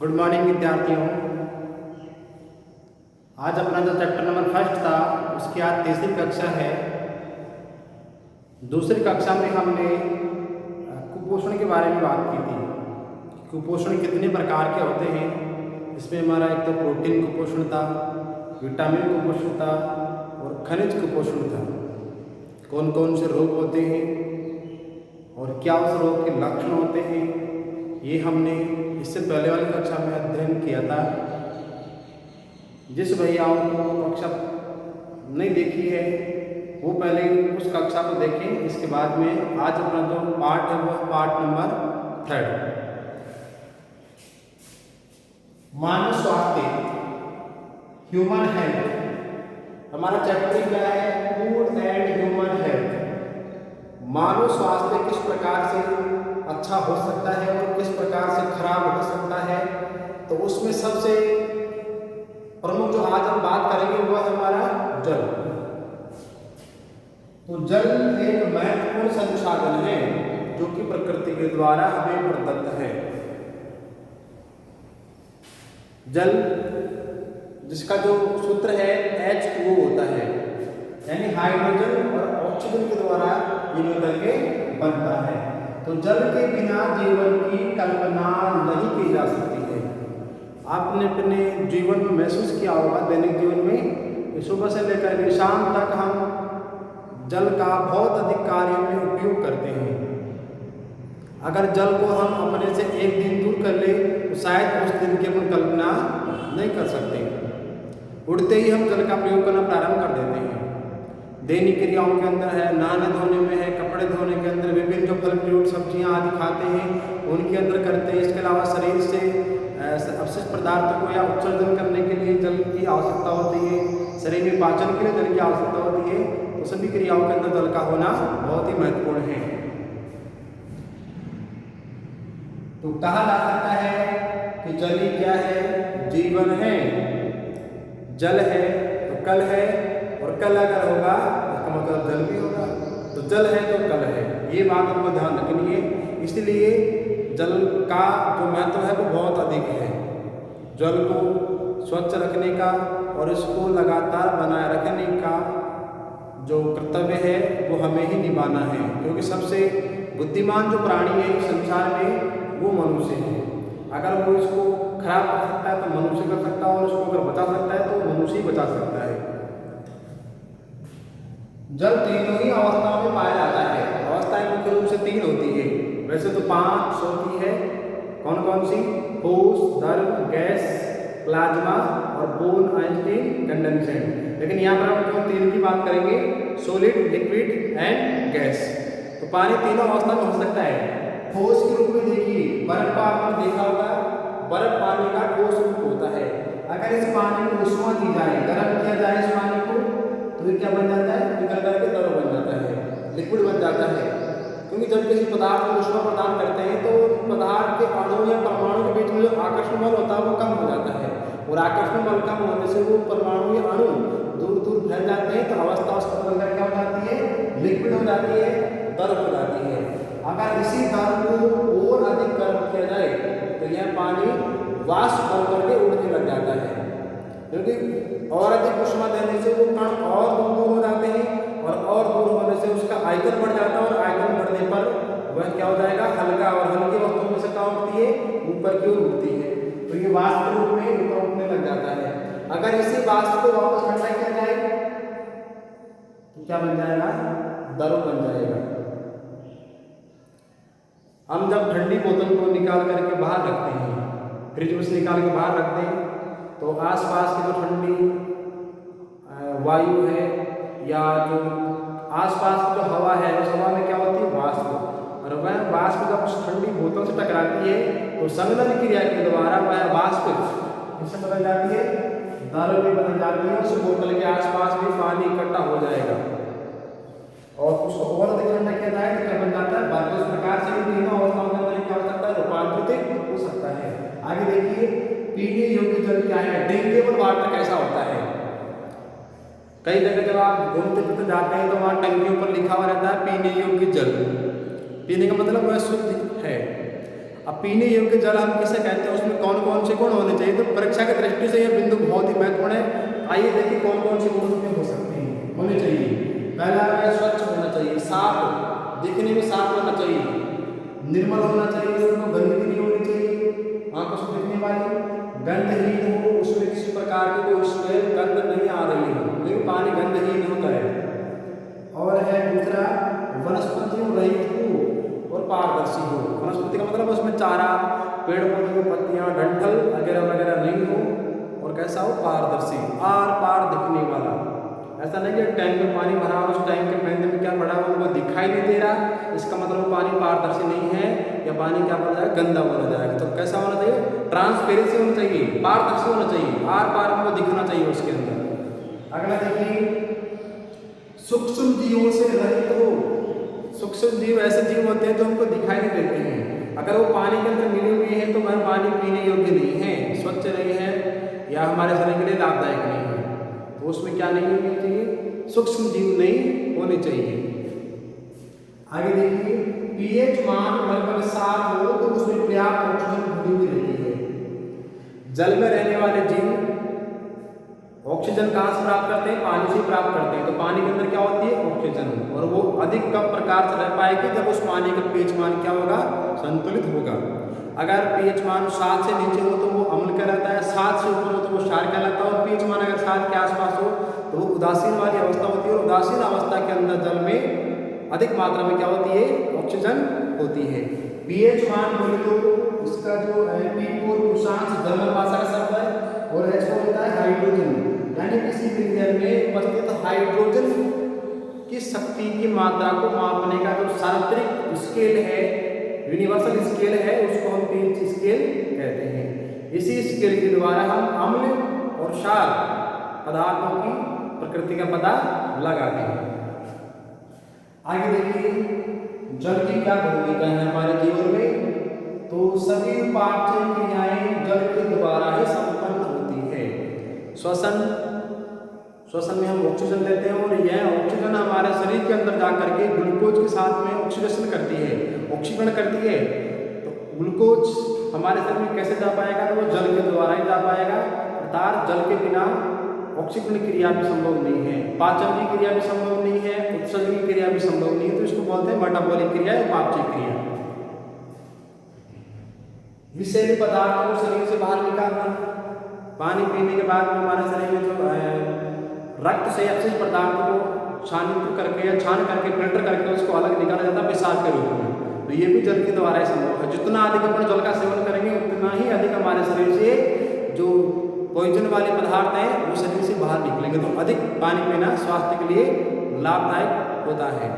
Good morning विद्यार्थियों। आज अपना जो चैप्टर नंबर फर्स्ट था उसकी आज तीसरी कक्षा है। दूसरी कक्षा में हमने कुपोषण के बारे में बात की थी। कुपोषण कितने प्रकार के होते हैं। इसमें हमारा एक तो प्रोटीन कुपोषण था, विटामिन कुपोषण था और खनिज कुपोषण था। कौन कौन से रोग होते हैं और क्या उस रोग के लक्षण होते हैं, ये हमने इससे पहले वाली कक्षा में अध्ययन किया था। जिस भैयाओं को कक्षा नहीं देखी है वो पहले उस कक्षा को देखें। इसके बाद में आज अपना जो पार्ट है वो पार्ट नंबर 3, मानव स्वास्थ्य, ह्यूमन हेल्थ। हमारा चैप्टर क्या है? Food and human health. मानव स्वास्थ्य किस प्रकार से अच्छा हो सकता है और किस प्रकार से खराब हो सकता है, तो उसमें सबसे प्रमुख जो आज हम बात करेंगे वो है हमारा जल। तो जल एक महत्वपूर्ण संसाधन है जो कि प्रकृति के द्वारा हमें प्रदत्त है। जल जिसका जो सूत्र है H2O होता है, यानी हाइड्रोजन और ऑक्सीजन के द्वारा ये मिलकर के बनता है। तो जल के बिना जीवन की कल्पना नहीं की जा सकती है। आपने अपने जीवन में महसूस किया होगा, दैनिक जीवन में सुबह से लेकर के शाम तक हम जल का बहुत अधिक कार्य में उपयोग करते हैं। अगर जल को हम अपने से एक दिन दूर कर ले तो शायद उस दिन की हम कल्पना नहीं कर सकते। उड़ते ही हम जल का प्रयोग करना प्रारंभ कर देते हैं। दैनिक क्रियाओं के अंदर है, नहाने धोने में है, कपड़े धोने के अंदर, विभिन्न जो फल फ्रूट सब्जियां आदि खाते हैं उनके अंदर करते हैं। इसके अलावा शरीर से अपशिष्ट पदार्थों को या उत्सर्जन करने के लिए जल की आवश्यकता होती है। शरीर में पाचन के लिए जल की आवश्यकता होती है। तो सभी क्रियाओं के अंदर जल का होना बहुत ही महत्वपूर्ण है। तो कहा जा सकता है कि जल ही क्या है? जीवन है। जल है तो कल है, और कल अगर होगा इसका मतलब जल भी होगा। तो जल है तो कल है, ये बात हमको ध्यान रखनी है। इसलिए जल का जो महत्व है वो बहुत अधिक है। जल को स्वच्छ रखने का और इसको लगातार बनाए रखने का जो कर्तव्य है वो हमें ही निभाना है, क्योंकि सबसे बुद्धिमान जो प्राणी है इस संसार में वो मनुष्य है। अगर वो इसको खराब कर सकता है तो मनुष्य कर सकता है, और उसको अगर बचा सकता है तो मनुष्य ही बचा सकता है। जल तीनों ही अवस्थाओं में पाया जाता है। अवस्थाएं मुख्य रूप से 3 होती है, वैसे तो 5 होती है। कौन कौन सी? ठोस, द्रव, गैस, प्लाज्मा और बोन आइंस्टीन कंडेंसेट। लेकिन यहाँ पर हम केवल 3 की बात करेंगे, सॉलिड, लिक्विड एंड गैस। तो पानी तीनों अवस्था में हो सकता है। ठोस के रूप में देखिए, बर्फ का आपने देखा होगा, बर्फ पानी का ठोस रूप होता है। अगर इस पानी को उष्मा दी जाए, गर्म किया जाए इस पानी को, तो ये क्या बन जाता है? निकल करके द्रव बन जाता है, लिक्विड बन जाता है। क्योंकि जब किसी पदार्थ को ऊष्मा प्रदान करते हैं तो पदार्थ के अणु या परमाणु के बीच में जो आकर्षण बल होता है वो कम हो जाता है, और आकर्षण बल कम होने से वो परमाणु या अणु दूर दूर फैल जाते हैं। तो अवस्था उसका बदल कर क्या हो जाती है? लिक्विड हो जाती है, द्रव हो जाती है। अगर इसी द्रव को और अधिक गर्म किया जाए तो यह पानी वाष्प बन करके उड़ने लग जाता है, क्योंकि और अधिक ऊष्मा देने से वो कण और दूर हो जाते हैं, और दूर होने से उसका आयतन बढ़ जाता है, और आयतन बढ़ने पर वह क्या हो जाएगा? हल्का, और हल्की वस्तुओं में से क्या उठती है? ऊपर की ओर उठती है। तो ये वाष्प के रूप में ऊपर उठने लग जाता है। अगर इसी वाष्प को वापस ठंडा किया जाए तो क्या बन जाएगा? द्रव बन जाएगा। हम जब ठंडी बोतल को निकाल करके बाहर रखते हैं, फ्रिज में से निकाल के बाहर रखते हैं, तो आसपास की जो ठंडी वायु है या जो आसपास की जो हवा है उस हवा में क्या होती है? वाष्प। और वह वाष्प जब उस ठंडी बोतल से टकराती है तो संघनन क्रिया के द्वारा वह वाष्प इससे बदल जाती है, द्रव में बदल जाती है। उस बोतल के आसपास भी पानी इकट्ठा हो जाएगा, और उसको और अधिक ठंडा किया जाए तो क्या बन जाता है? बर्फ। इस प्रकार से तीनों अवस्थाओं के अंदर क्या हो सकता है? रूपांतरित हो सकता है। आगे देखिए, पीने योग्य जल क्या है? ड्रिंकेबल वाटर कैसा होता है? कई जगह जब आप घूमते फिरते जाते हैं तो वहाँ टंकियों पर लिखा हुआ रहता है पीने योग्य जल। पीने का मतलब वह शुद्ध है। अब पीने योग्य जल हम किसे कहते हैं, उसमें कौन कौन से गुण होने चाहिए? तो परीक्षा की दृष्टि से यह बिंदु बहुत ही महत्वपूर्ण है। आइए देखिए कौन कौन से गुण उसमें हो सकते हैं, होने चाहिए। पहला है स्वच्छ होना चाहिए, साफ, दिखने में साफ होना चाहिए, निर्मल होना चाहिए, उसमें गंदगी नहीं होनी चाहिए, आंखों से दिखने वाली, गंधहीन हो, उसमें किसी प्रकार की कोई स्मेल गंध नहीं आ रही हो, लेकिन पानी गंधहीन होता है। और है दूसरा, वनस्पतियों रहित हो और पारदर्शी हो। वनस्पति का मतलब उसमें चारा, पेड़ पौधे की पत्तियां, डंठल वगैरह वगैरह नहीं हो, और कैसा हो? पारदर्शी, आर पार दिखने वाला। ऐसा नहीं कि टैंक में पानी भरा और उस टैंक के पहले में क्या पड़ा वो दिखाई नहीं दे रहा, इसका मतलब पानी पारदर्शी नहीं है, या पानी क्या बन जाएगा? गंदा बन जाएगा। तो कैसा होना चाहिए? ट्रांसपेरेंसी होनी चाहिए, पारदर्शी होना चाहिए, आर पार को दिखना चाहिए उसके अंदर। अगला देखिए, सूक्ष्म जीवों से रहित हो। सूक्ष्म जीव ऐसे जीव होते हैं जो हमको दिखाई नहीं देते हैं, अगर वो पानी के अंदर मिले हुए हैं तो वह पानी पीने योग्य नहीं है, स्वच्छ नहीं है, या हमारे शरीर के लिए लाभदायक नहीं है। तो उसमें क्या नहीं होनी चाहिए? सूक्ष्म जीव नहीं होने चाहिए। आगे देखिए, पीएच मान लगभग 7 हो तो उसमें पर्याप्त ऑक्सीजन भरी हुई रहती है। जल में रहने वाले जीव ऑक्सीजन कहाँ से प्राप्त करते हैं? पानी से प्राप्त करते हैं। तो पानी के अंदर क्या होती है? ऑक्सीजन, और वो अधिक कम प्रकार से रह पाएगी जब उस पानी का पीएच मान क्या होगा? संतुलित होगा। अगर पीएच मान 7 से नीचे हो तो वो अम्ल कहलाता है, 7 से ऊपर हो तो वो क्षार कहलाता है, और पीएच मान अगर 7 के आसपास हो तो वो उदासीन वाली अवस्था होती है। और उदासीन अवस्था के अंदर जल में अधिक मात्रा में क्या होती है? ऑक्सीजन होती है। पीएच मान बोले तो इसका जो है P4 कुशांश जर्मन भाषा का शब्द है, और H होता है हाइड्रोजन, यानी किसी विज्ञान में उपस्थित हाइड्रोजन की शक्ति की मात्रा को मापने का जो सार्वत्रिक स्केल है, यूनिवर्सल स्केल है, उसको हम पीएच स्केल कहते हैं। इसी स्केल के द्वारा हम अम्ल और क्षार पदार्थों की प्रकृति का पता लगाते हैं। आगे देखिए, जल की क्या भूमिका है हमारे जीवन में? तो सभी पाचन क्रियाएं जल के द्वारा ही संपन्न होती है। श्वसन में हम ऑक्सीजन लेते हैं, और यह ऑक्सीजन हमारे शरीर के अंदर जाकर के ग्लूकोज के साथ में ऑक्सीडेशन करती है, ऑक्सीकरण करती है। तो ग्लूकोज हमारे शरीर में कैसे जा पाएगा? तो वो जल के द्वारा ही जा पाएगा, अर्थात जल के बिना ऑक्सीकरण क्रिया भी संभव नहीं है, पाचन की क्रिया भी संभव नहीं है, उत्सर्जन की क्रिया भी संभव नहीं है। तो इसको बोलते हैं मेटाबॉलिक क्रिया या उपापचय क्रिया। विषैले पदार्थों को शरीर से बाहर निकालना, पानी पीने के बाद में हमारे शरीर में जो रक्त से अपशिष्ट पदार्थों को छानित करके या छान करके फिल्टर करके उसको अलग निकाला जाता है पेशाब के रूप में। तो ये भी जल के द्वारा ही संभव है। जितना अधिक अपन जल का सेवन करेंगे उतना ही अधिक हमारे शरीर से जो पॉइजन वाले पदार्थ हैं वो शरीर से बाहर निकलेंगे। तो अधिक पानी पीना स्वास्थ्य के लिए लाभदायक होता है।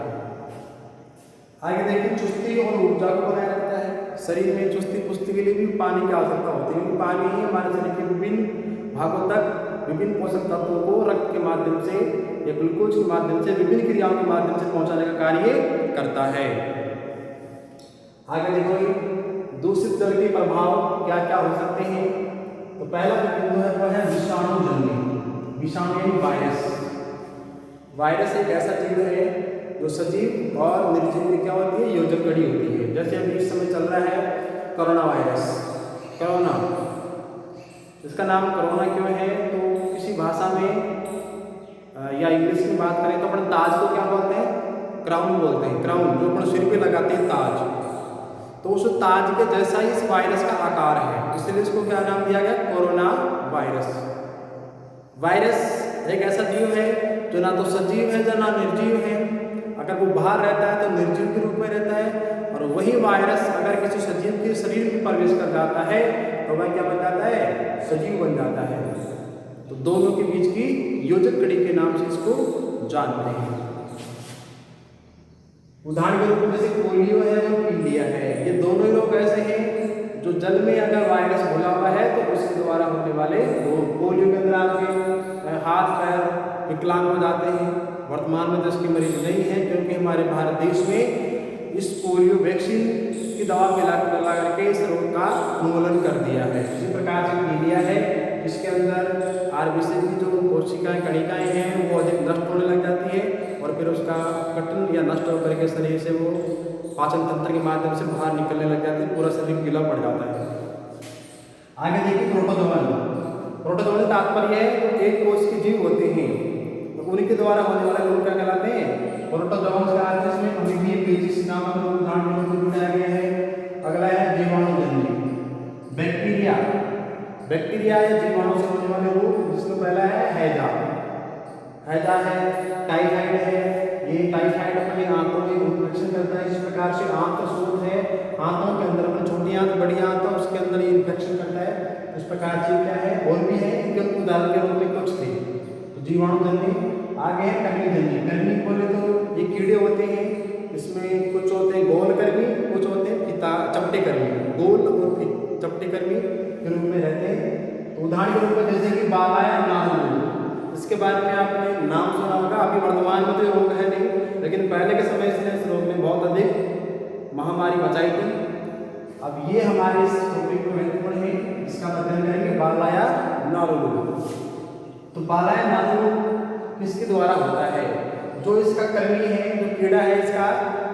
आगे देखिए, चुस्ती और ऊर्जा को बनाए रखता है। शरीर में चुस्ती पुस्ती के लिए भी पानी की आवश्यकता होती है, क्योंकि पानी ही हमारे शरीर के विभिन्न भागों तक विभिन्न पोषक तत्वों को रक्त के माध्यम से या ग्लूकोज के माध्यम से विभिन्न क्रियाओं के माध्यम से पहुंचाने का कार्य करता है। आगे देखो, दूषित जल के प्रभाव क्या क्या हो सकते हैं? तो पहला जो बिंदु है वो है विषाणु जन्य, विषाणु यानी वायरस। वायरस एक ऐसा जीव है जो सजीव और निर्जीव की क्या होती है? योजक कड़ी होती है। जैसे अभी इस समय चल रहा है कोरोना वायरस, कोरोना, इसका नाम कोरोना क्यों है? तो किसी भाषा में या इंग्लिश में बात करें तो अपन ताज को क्या बोलते हैं? क्राउन बोलते हैं। क्राउन जो अपन सिर पे लगाते हैं, ताज। तो उस ताज के जैसा ही इस वायरस का आकार है, इसलिए इसको क्या नाम दिया गया? Corona virus. वायरस एक ऐसा जीव है जो ना तो सजीव है ना निर्जीव है। अगर वो बाहर रहता है तो निर्जीव के रूप में रहता है, और वही वायरस अगर किसी सजीव के शरीर में प्रवेश कर जाता है तो वह क्या बन जाता है? सजीव बन जाता है। तो दोनों के बीच की योजक कड़ी के नाम से इसको जानते हैं। उदाहरण के रूप में जैसे पोलियो है और पीलिया है, ये दोनों लोग ऐसे हैं जो जल में अगर वायरस घुला हुआ है तो उसके द्वारा होने वाले पोलियो के अंदर आपके हाथ पैर विकलांग हो जाते हैं। वर्तमान में 10 के मरीज नहीं है, क्योंकि हमारे भारत देश में इस पोलियो वैक्सीन की दवा मिला करके इस रोग का उन्मूलन कर दिया है। इसी प्रकार से पीलिया है, इसके अंदर आरबीसी की जो कोशिकाएं कणिकाएं हैं वो अधिक नष्ट होने लग जाती है, और फिर उसका कटन या नष्ट होकर के शरीर से वो पाचन तंत्र के माध्यम से बाहर निकलने लग जाते हैं, पूरा शरीर गीला पड़ जाता है। आगे देखिए प्रोटोजोअल। प्रोटोजोअल तात्पर्य है तो एक कोष के जीव होते हैं, तो उनके द्वारा होने वाले रोग क्या कहलाते हैं? प्रोटोजोअल का अर्थ इसमें अमीबिक पेचिश नामक रोग उदाहरण को बनाया गया है। अगला है जीवाणुजन्य। बैक्टीरिया, बैक्टीरिया या जीवाणु से होने वाले रोग, जिसमें पहला है हैजा। हैजा है, टाइफाइड है। ये टाइफाइड अपनी आंतों में इन्फेक्शन करता है, इस प्रकार से आंत शोथ है, आंतों के अंदर अपनी छोटी आंत बड़ी आंत है उसके अंदर ये इन्फेक्शन करता है, इस प्रकार से क्या है और भी है, इनके उदाहरण के रूप में कुछ थे। तो जीवाणुजन्य। आगे है कर्मीजन्य। कर्मी बोले तो ये कीड़े होते हैं, इसमें कुछ होते हैं गोल कर्मी, कुछ होते हैं चपटे कर्मी, गोल और चपटे कर्मी के रूप में रहते हैं। तो उदाहरण के रूप में जैसे कि बालाया नाजुल, इसके बारे में आपने नाम सुना होगा। अभी वर्तमान में तो ये रोग है नहीं, लेकिन पहले के समय इसने इस रोग में बहुत अधिक महामारी मचाई थी। अब ये हमारे इस टॉपिक में महत्वपूर्ण है, इसका अध्ययन करेंगे बालाया नाजुल। तो बालाया नाजुल किसके द्वारा होता है? जो इसका कर्मी है, जो कीड़ा है इसका,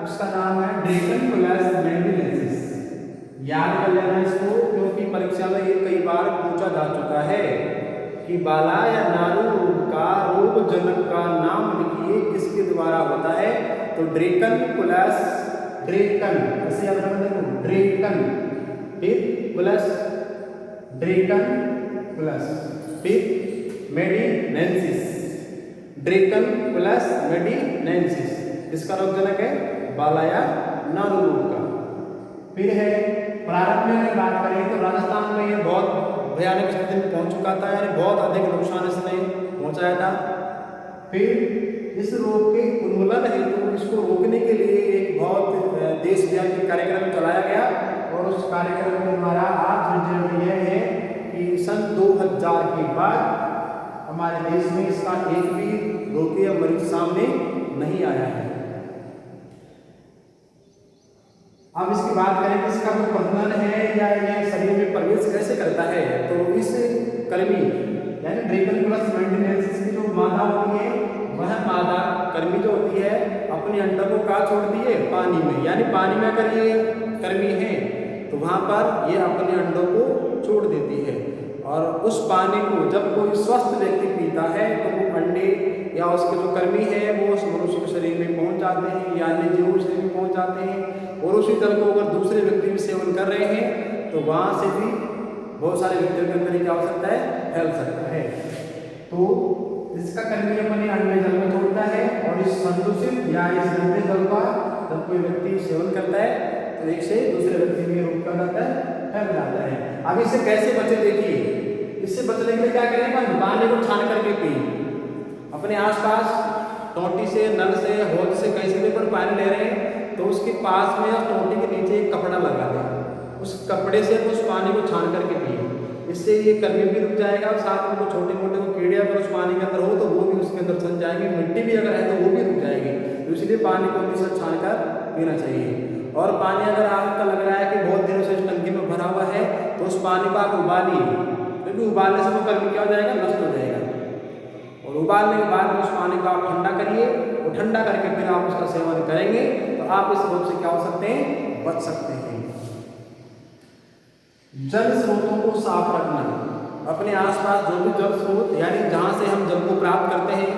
उसका नाम है ड्रैकोनिकुलस मेंडिलेंसिस। याद कर लेना इसको, क्योंकि परीक्षा में ये कई बार पूछा जा चुका है कि बालाया नाजुल रोग का रोग जनक का नाम लिखिए, किसके द्वारा होता है? तो ड्रैकोनिकुलस, ड्रैकन ऐसे याद रखना, देखो ड्रैकन फिर प्लस ड्रैकोनिकुलस फिर मेडिनेंसिस, ड्रैकोनिकुलस मेडिनेंसिस, इसका रोग जनक है बालाया नाजुल रोग का। फिर है प्रारंभ में अगर बात करें तो राजस्थान में ये बहुत भयानक स्थिति में पहुंच चुका था, यानी बहुत अधिक नुकसान इसने पहुंचाया था। फिर इस रोग के उन्मूलन हेतु इसको रोकने के लिए एक बहुत देशव्यापी कार्यक्रम चलाया गया, और उस कार्यक्रम के द्वारा आज यह है कि सन 2000 के बाद हमारे देश में इसका एक भी रोगी या मरीज सामने नहीं आया है। अब इसकी बात करें कि इसका जो प्रजनन है या ये शरीर में प्रवेश कैसे करता है, तो इस कर्मी यानी ड्रैकोनिकुलस मेंडिनेंसिस की जो मादा होती है, वह मादा कर्मी जो होती है अपने अंडों को कहाँ छोड़ती है? पानी में। यानी पानी में अगर ये कर्मी है तो वहाँ पर ये अपने अंडों को छोड़ देती है, और उस पानी को जब कोई स्वस्थ व्यक्ति पीता है तो वो अंडे या उसके जो कर्मी है वो उस मनुष्य के शरीर में पहुंच जाते हैं या अन्य जीवों के शरीर में पहुंच जाते हैं, और उसी जल को अगर दूसरे व्यक्ति भी सेवन कर रहे हैं तो वहाँ से भी बहुत सारे व्यक्तियों के अंदर क्या हो सकता है? फैल सकता है। तो इसका कर्मी अपने अंडे जल में छोड़ता है, और इस संदूषित या इस गंदे जल का जब कोई व्यक्ति सेवन करता है तो एक से दूसरे व्यक्ति में रोग कर जाता है, फैल जाता है। अब इससे कैसे बचे? देखिए, इससे बचने के लिए क्या करें? पानी को छान करके पिए। अपने आसपास टोंटी से, नल से, हौज से, कहीं से भी पर पानी ले रहे हैं तो उसके पास में या टोंटी के नीचे एक कपड़ा लगा दें, उस कपड़े से उस पानी को छान करके पिए। इससे ये कर्मी भी रुक जाएगा, और साथ में जो छोटे मोटे वो कीड़े अगर उस पानी के अंदर हो तो वो भी उसके अंदर सन जाएंगे, मिट्टी भी अगर है तो वो भी रुक जाएगी। तो इसलिए पानी को हमेशा छान कर पीना चाहिए। और पानी अगर आपका लग रहा है कि बहुत दिनों से इस टंकी में भरा हुआ है तो उस पानी को आप उबालिए, क्योंकि उबालने से वो कर्मी क्या हो जाएगा? नष्ट हो जाएगा। और उबालने के बाद उस पानी को आप ठंडा करिए, और ठंडा करके फिर आप उसका सेवन करेंगे तो आप इस रोग से क्या हो सकते हैं? बच सकते हैं। जल स्रोतों को साफ रखना। अपने आसपास जो भी जल स्रोत यानी जहाँ से हम जल को प्राप्त करते हैं,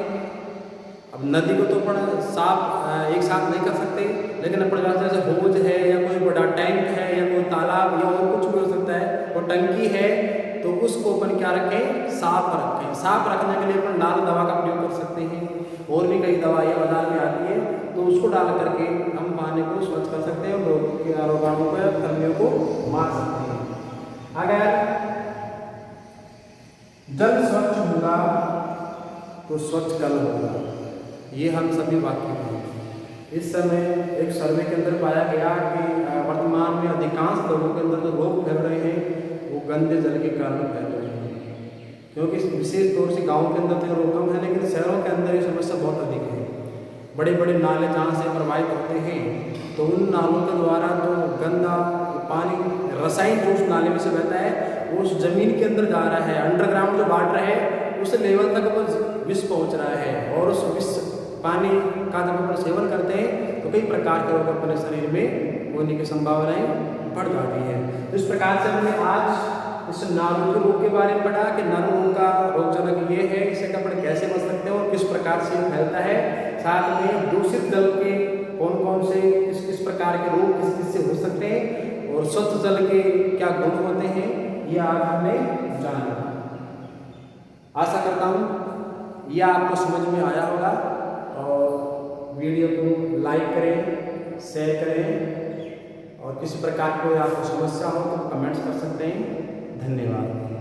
अब नदी को तो अपन साफ एक साथ नहीं कर सकते, लेकिन अपने जहाँ जैसे हौज है या कोई बड़ा टैंक है या कोई तालाब या और कुछ भी हो सकता है, और टंकी है तो उसको अपन क्या रखें? साफ रखें। साफ रखने के लिए अपन लाल दवा का प्रयोग कर सकते हैं, और भी कई दवाइयाँ बाजार में आती है, तो उसको डाल करके हम पानी को स्वच्छ कर सकते हैं और रोगाणु को, कर्मियों को मार सकते हैं। अगर जल स्वच्छ होगा तो स्वच्छ जल होगा, ये हम सभी वाकिफ हैं। इस समय एक सर्वे के अंदर पाया गया कि वर्तमान में अधिकांश लोगों के अंदर जो रोग फैल रहे हैं वो गंदे जल के कारण फैल रहे हैं, क्योंकि विशेष तौर से गाँव के अंदर तो रोग कम है, लेकिन शहरों के अंदर ये समस्या बहुत अधिक है। बड़े बड़े नाले जहाँ से प्रवाहित होते हैं तो उन नालों के द्वारा जो गंदा पानी, रसायन जो उस नाले में से बहता है वो उस जमीन के अंदर जा रहा है, अंडरग्राउंड जो वाटर है उस लेवल तक वो विष पहुँच रहा है, और उस विष पानी का जब अपन सेवन करते हैं तो कई प्रकार के रोग अपने शरीर में होने की संभावनाएं बढ़ जाती है। तो इस प्रकार से हमने आज इस नाड़ू के रोग के बारे में पढ़ा कि नाड़ू रोग का रोगजनक ये है, इसे अपन कैसे बच सकते हैं और किस प्रकार से फैलता है। साथ में दूषित जल के कौन कौन से किस किस प्रकार के रोग किस किस से हो सकते हैं और स्वच्छ जल के क्या गुण होते हैं, ये आज हमने जाना। आशा करता हूँ यह आपको समझ में आया होगा और वीडियो को लाइक करें, शेयर करें और किसी प्रकार की आपको समस्या हो तो कमेंट्स कर सकते हैं। धन्यवाद।